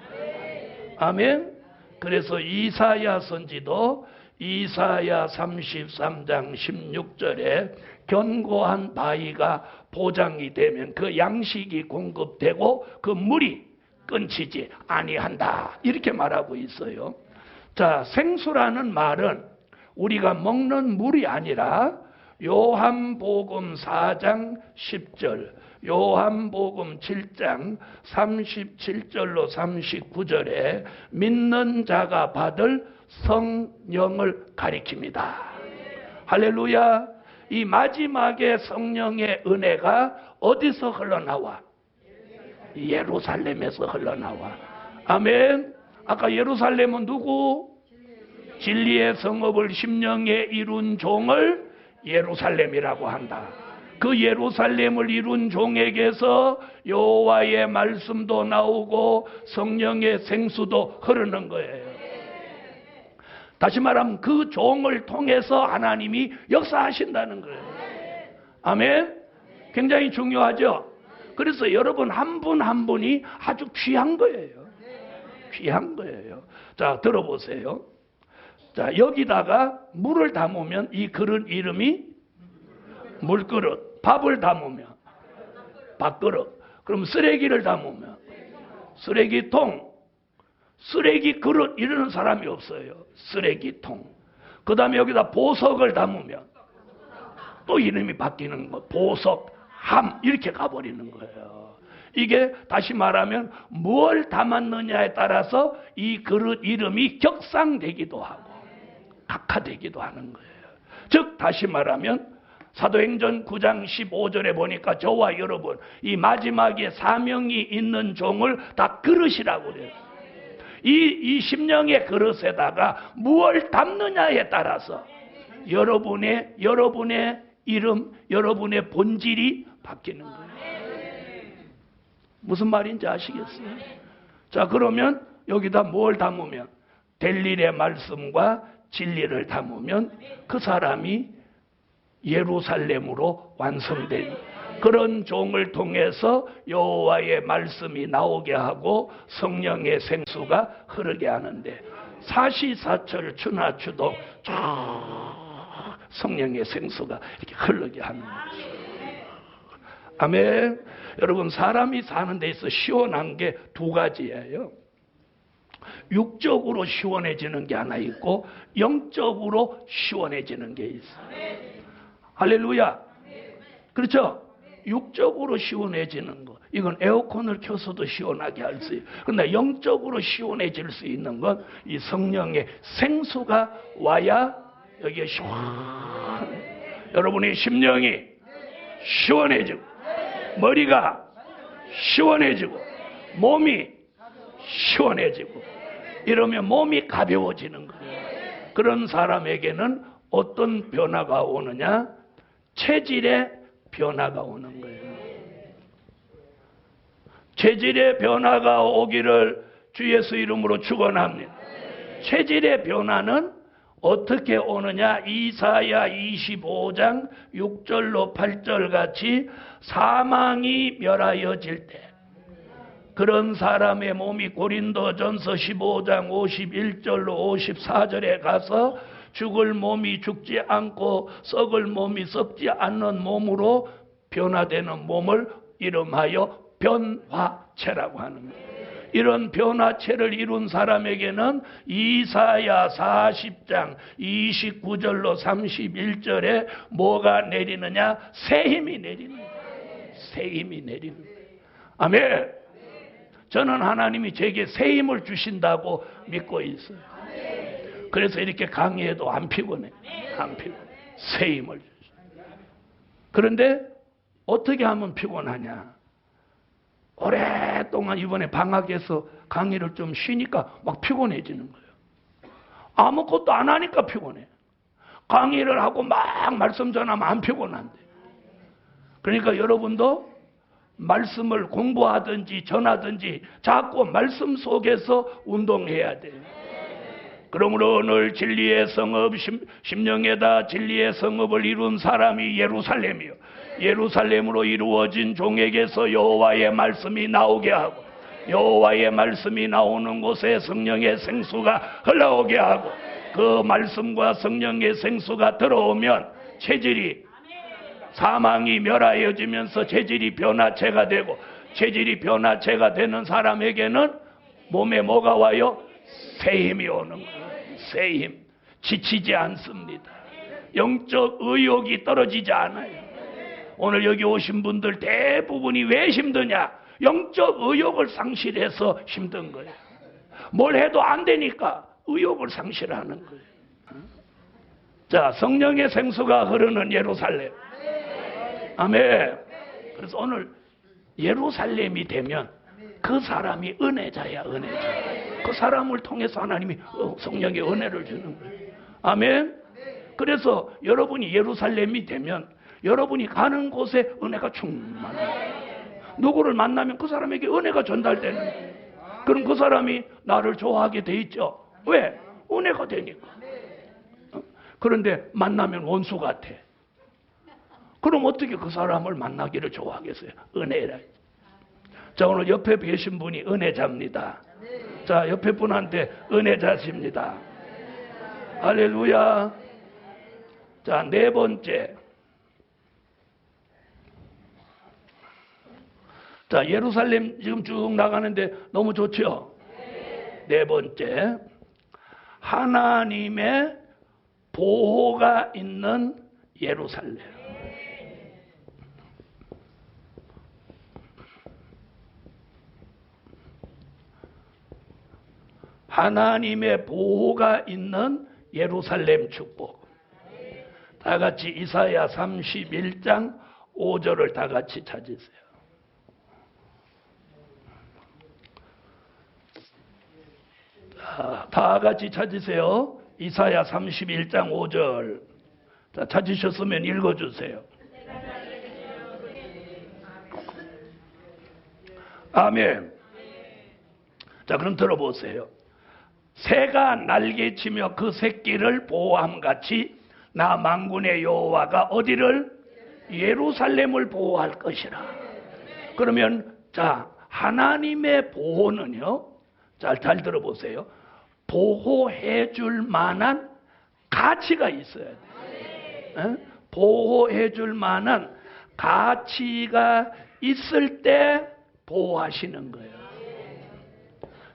아멘. 그래서 이사야 선지도 이사야 33장 16절에 견고한 바위가 보장이 되면 그 양식이 공급되고 그 물이 끊치지 아니한다. 이렇게 말하고 있어요. 자, 생수라는 말은 우리가 먹는 물이 아니라 요한복음 4장 10절, 요한복음 7장 37절로 39절에 믿는 자가 받을 성령을 가리킵니다. 할렐루야. 이 마지막에 성령의 은혜가 어디서 흘러나와? 예루살렘에서 흘러나와. 아멘. 아까 예루살렘은 누구? 진리의 성읍을 심령에 이룬 종을 예루살렘이라고 한다. 그 예루살렘을 이룬 종에게서 여호와의 말씀도 나오고 성령의 생수도 흐르는 거예요. 다시 말하면 그 종을 통해서 하나님이 역사하신다는 거예요. 아멘. 굉장히 중요하죠. 그래서 여러분 한 분 한 분이 아주 귀한 거예요. 귀한 거예요. 자, 들어보세요. 자, 여기다가 물을 담으면 이 그릇 이름이 물그릇. 밥을 담으면 밥그릇. 그럼 쓰레기를 담으면 쓰레기통. 쓰레기 그릇 이러는 사람이 없어요. 쓰레기통. 그 다음에 여기다 보석을 담으면 또 이름이 바뀌는 거. 보석함 이렇게 가버리는 거예요. 이게 다시 말하면 뭘 담았느냐에 따라서 이 그릇 이름이 격상되기도 하고 각화되기도 하는 거예요. 즉 다시 말하면 사도행전 9장 15절에 보니까 저와 여러분 이 마지막에 사명이 있는 종을 다 그릇이라고 그래요. 이 심령의 그릇에다가 무엇을 담느냐에 따라서 여러분의 이름, 여러분의 본질이 바뀌는 거예요. 무슨 말인지 아시겠어요? 자, 그러면 여기다 뭘 담으면 될 일의 말씀과 진리를 담으면 그 사람이 예루살렘으로 완성된 그런 종을 통해서 여호와의 말씀이 나오게 하고 성령의 생수가 흐르게 하는데 사시사철 추나추도 쫙 성령의 생수가 이렇게 흐르게 하는 거죠. 아멘. 여러분 사람이 사는 데 있어 시원한 게 두 가지예요. 육적으로 시원해지는 게 하나 있고 영적으로 시원해지는 게 있어요. 할렐루야. 그렇죠? 육적으로 시원해지는 거. 이건 에어컨을 켜서도 시원하게 할 수 있어요. 그런데 영적으로 시원해질 수 있는 건 이 성령의 생수가 와야 여기에 시원. 여러분의 심령이 시원해지고 머리가 시원해지고 몸이 시원해지고 이러면 몸이 가벼워지는 거예요. 그런 사람에게는 어떤 변화가 오느냐? 체질의 변화가 오는 거예요. 체질의 변화가 오기를 주 예수 이름으로 축원합니다. 체질의 변화는 어떻게 오느냐? 이사야 25장 6절로 8절 같이 사망이 멸하여질 때 그런 사람의 몸이 고린도전서 15장 51절로 54절에 가서 죽을 몸이 죽지 않고 썩을 몸이 썩지 않는 몸으로 변화되는 몸을 이름하여 변화체라고 하는 거예요. 이런 변화체를 이룬 사람에게는 이사야 40장 29절로 31절에 뭐가 내리느냐? 새 힘이 내리는 거예요. 새 힘이 내리는 거예요. 아멘. 저는 하나님이 제게 새 힘을 주신다고 믿고 있어요. 그래서 이렇게 강의해도 안 피곤해. 안 피곤해. 새 힘을 주셔. 그런데 어떻게 하면 피곤하냐? 오랫동안 이번에 방학에서 강의를 좀 쉬니까 막 피곤해지는 거예요. 아무것도 안 하니까 피곤해. 강의를 하고 막 말씀 전하면 안 피곤한데. 그러니까 여러분도 말씀을 공부하든지 전하든지 자꾸 말씀 속에서 운동해야 돼요. 그러므로 오늘 진리의 성읍 심령에다 진리의 성읍을 이룬 사람이 예루살렘이요. 예루살렘으로 이루어진 종에게서 여호와의 말씀이 나오게 하고 여호와의 말씀이 나오는 곳에 성령의 생수가 흘러오게 하고 그 말씀과 성령의 생수가 들어오면 체질이 사망이 멸하여지면서 체질이 변화체가 되고 체질이 변화체가 되는 사람에게는 몸에 뭐가 와요? 새 힘이 오는 거예요. 새 힘. 지치지 않습니다. 영적 의욕이 떨어지지 않아요. 오늘 여기 오신 분들 대부분이 왜 힘드냐? 영적 의욕을 상실해서 힘든 거예요. 뭘 해도 안 되니까 의욕을 상실하는 거예요. 자, 성령의 생수가 흐르는 예루살렘. 아멘. 그래서 오늘 예루살렘이 되면 그 사람이 은혜자야, 은혜자. 그 사람을 통해서 하나님이 성령의 은혜를 주는 거예요. 아멘. 그래서 여러분이 예루살렘이 되면 여러분이 가는 곳에 은혜가 충만해요. 누구를 만나면 그 사람에게 은혜가 전달되는 거예요. 그럼 그 사람이 나를 좋아하게 돼 있죠. 왜? 은혜가 되니까. 그런데 만나면 원수 같아. 그럼 어떻게 그 사람을 만나기를 좋아하겠어요? 은혜라. 자, 오늘 옆에 계신 분이 은혜자입니다. 자, 옆에 분한테 은혜자십니다. 할렐루야. 자, 네 번째. 자, 예루살렘 지금 쭉 나가는데 너무 좋죠? 네 번째. 하나님의 보호가 있는 예루살렘. 하나님의 보호가 있는 예루살렘 축복. 다 같이 이사야 31장 5절을 다 같이 찾으세요. 다 같이 찾으세요. 이사야 31장 5절. 자, 찾으셨으면 읽어주세요. 아멘. 자, 그럼 들어보세요. 새가 날개치며 그 새끼를 보호함같이 나 만군의 여호와가 어디를? 예루살렘을 보호할 것이라. 그러면 자, 하나님의 보호는요, 잘 들어보세요. 보호해 줄 만한 가치가 있어야 돼요. 보호해 줄 만한 가치가 있을 때 보호하시는 거예요.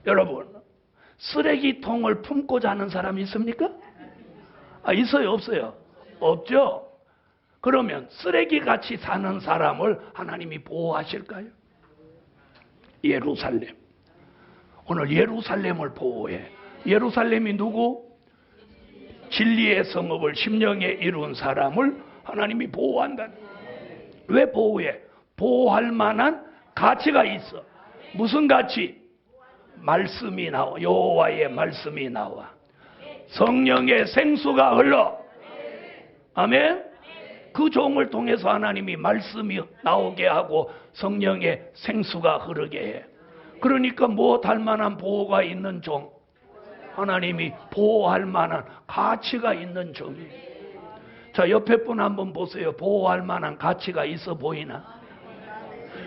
여러분, 쓰레기통을 품고 자는 사람이 있습니까? 있어요, 없어요? 없죠? 그러면 쓰레기같이 사는 사람을 하나님이 보호하실까요? 예루살렘. 오늘 예루살렘을 보호해. 예루살렘이 누구? 진리의 성읍을 심령에 이룬 사람을 하나님이 보호한다. 왜 보호해? 보호할 만한 가치가 있어. 무슨 가치? 말씀이 나와. 여호와의 말씀이 나와. 성령의 생수가 흘러. 아멘. 그 종을 통해서 하나님이 말씀이 나오게 하고 성령의 생수가 흐르게 해. 그러니까 무엇할 만한 보호가 있는 종? 하나님이 보호할 만한 가치가 있는 종이에요. 자, 옆에 분 한번 보세요. 보호할 만한 가치가 있어 보이나?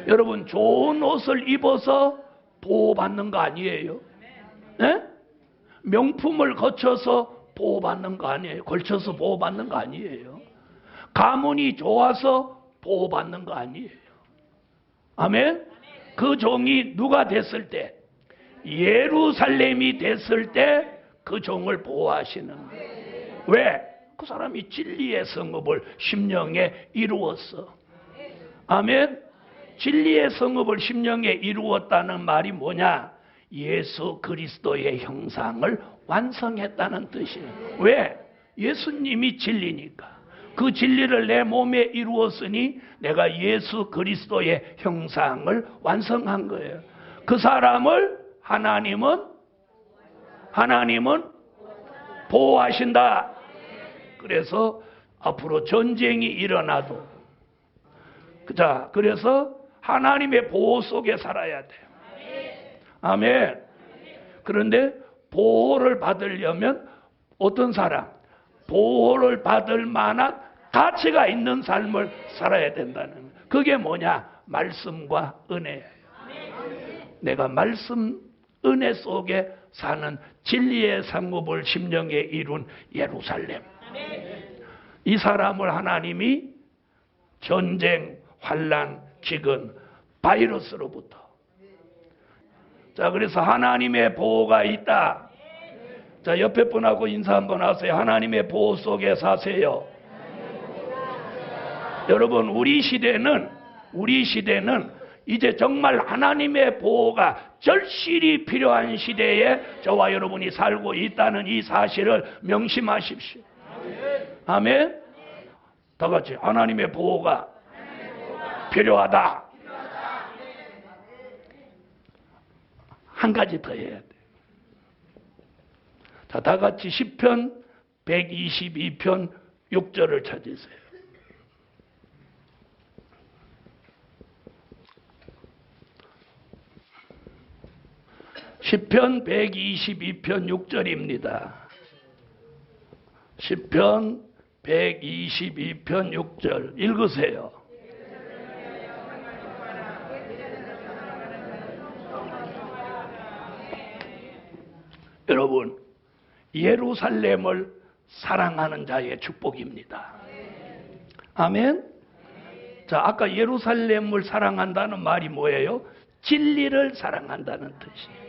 여러분, 좋은 옷을 입어서 보호받는 거 아니에요? 네? 명품을 거쳐서 보호받는 거 아니에요? 걸쳐서 보호받는 거 아니에요? 가문이 좋아서 보호받는 거 아니에요? 아멘? 그 종이 누가 됐을 때? 예루살렘이 됐을 때 그 종을 보호하시는 거예요. 왜? 그 사람이 진리의 성읍을 심령에 이루었어. 아멘? 진리의 성읍을 심령에 이루었다는 말이 뭐냐? 예수 그리스도의 형상을 완성했다는 뜻이에요. 왜? 예수님이 진리니까. 그 진리를 내 몸에 이루었으니 내가 예수 그리스도의 형상을 완성한 거예요. 그 사람을 하나님은 보호하신다. 그래서 앞으로 전쟁이 일어나도 자, 그래서 하나님의 보호 속에 살아야 돼요. 아멘. 그런데 보호를 받으려면 어떤 사람? 보호를 받을 만한 가치가 있는 삶을 살아야 된다는 거예요. 그게 뭐냐? 말씀과 은혜예요. 내가 말씀, 은혜 속에 사는 진리의 상급을 심령에 이룬 예루살렘. 이 사람을 하나님이 전쟁, 환난, 기근, 바이러스로부터. 자, 그래서 하나님의 보호가 있다. 자, 옆에 분하고 인사 한번 하세요. 하나님의 보호 속에 사세요. 여러분, 우리 시대는 이제 정말 하나님의 보호가 절실히 필요한 시대에 저와 여러분이 살고 있다는 이 사실을 명심하십시오. 아멘. 다 같이 하나님의 보호가 필요하다. 한 가지 더 해야 돼. 자, 다 같이 시편 122편 6절을 찾으세요. 시편 122편 6절입니다. 시편 122편 6절 읽으세요. 여러분, 예루살렘을 사랑하는 자의 축복입니다. 아멘. 자, 아까 예루살렘을 사랑한다는 말이 뭐예요? 진리를 사랑한다는 뜻이에요.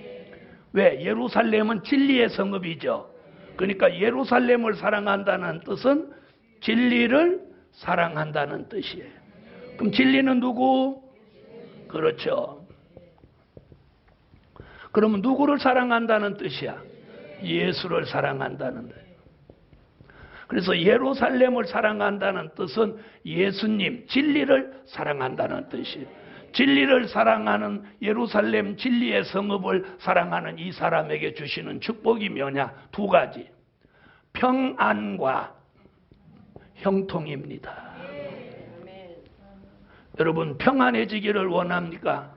왜? 예루살렘은 진리의 성읍이죠. 그러니까 예루살렘을 사랑한다는 뜻은 진리를 사랑한다는 뜻이에요. 그럼 진리는 누구? 그렇죠. 그러면 누구를 사랑한다는 뜻이야? 예수를 사랑한다는 뜻. 그래서 예루살렘을 사랑한다는 뜻은 예수님, 진리를 사랑한다는 뜻이에요. 진리를 사랑하는 예루살렘 진리의 성읍을 사랑하는 이 사람에게 주시는 축복이 뭐냐? 두 가지. 평안과 형통입니다. 여러분, 평안해지기를 원합니까?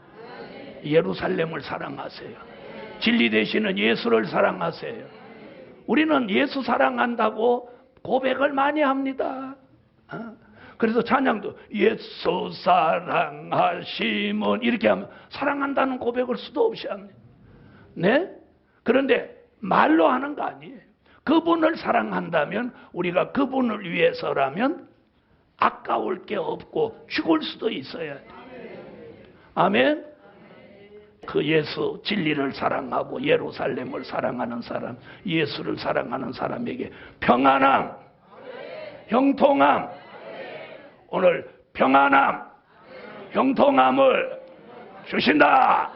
예루살렘을 사랑하세요. 진리 되시는 예수를 사랑하세요. 우리는 예수 사랑한다고 고백을 많이 합니다. 그래서 찬양도 예수 사랑하시면 이렇게 하면 사랑한다는 고백을 수도 없이 합니다. 네? 그런데 말로 하는 거 아니에요. 그분을 사랑한다면 우리가 그분을 위해서라면 아까울 게 없고 죽을 수도 있어야 돼요. 아멘. 그 예수 진리를 사랑하고 예루살렘을 사랑하는 사람, 예수를 사랑하는 사람에게 평안함, 형통함, 오늘 평안함, 형통함을 주신다.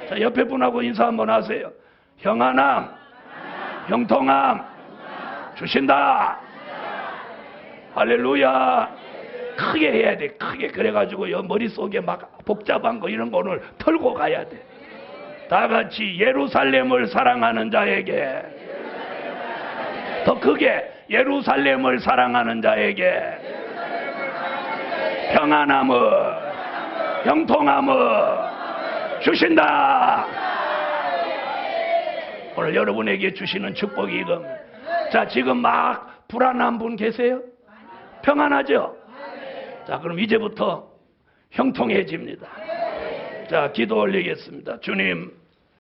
자, 옆에 분하고 인사 한번 하세요. 평안함, 형통함 주신다. 할렐루야. 크게 해야 돼. 크게. 그래가지고 머릿속에 막 복잡한 거 이런 거 오늘 털고 가야 돼. 다 같이 예루살렘을 사랑하는 자에게, 더 크게 예루살렘을 사랑하는 자에게 평안함을, 형통함을 주신다. 오늘 여러분에게 주시는 축복이 이겁니다. 자, 지금 막 불안한 분 계세요? 평안하죠? 자, 그럼 이제부터 형통해집니다. 자, 기도 올리겠습니다. 주님,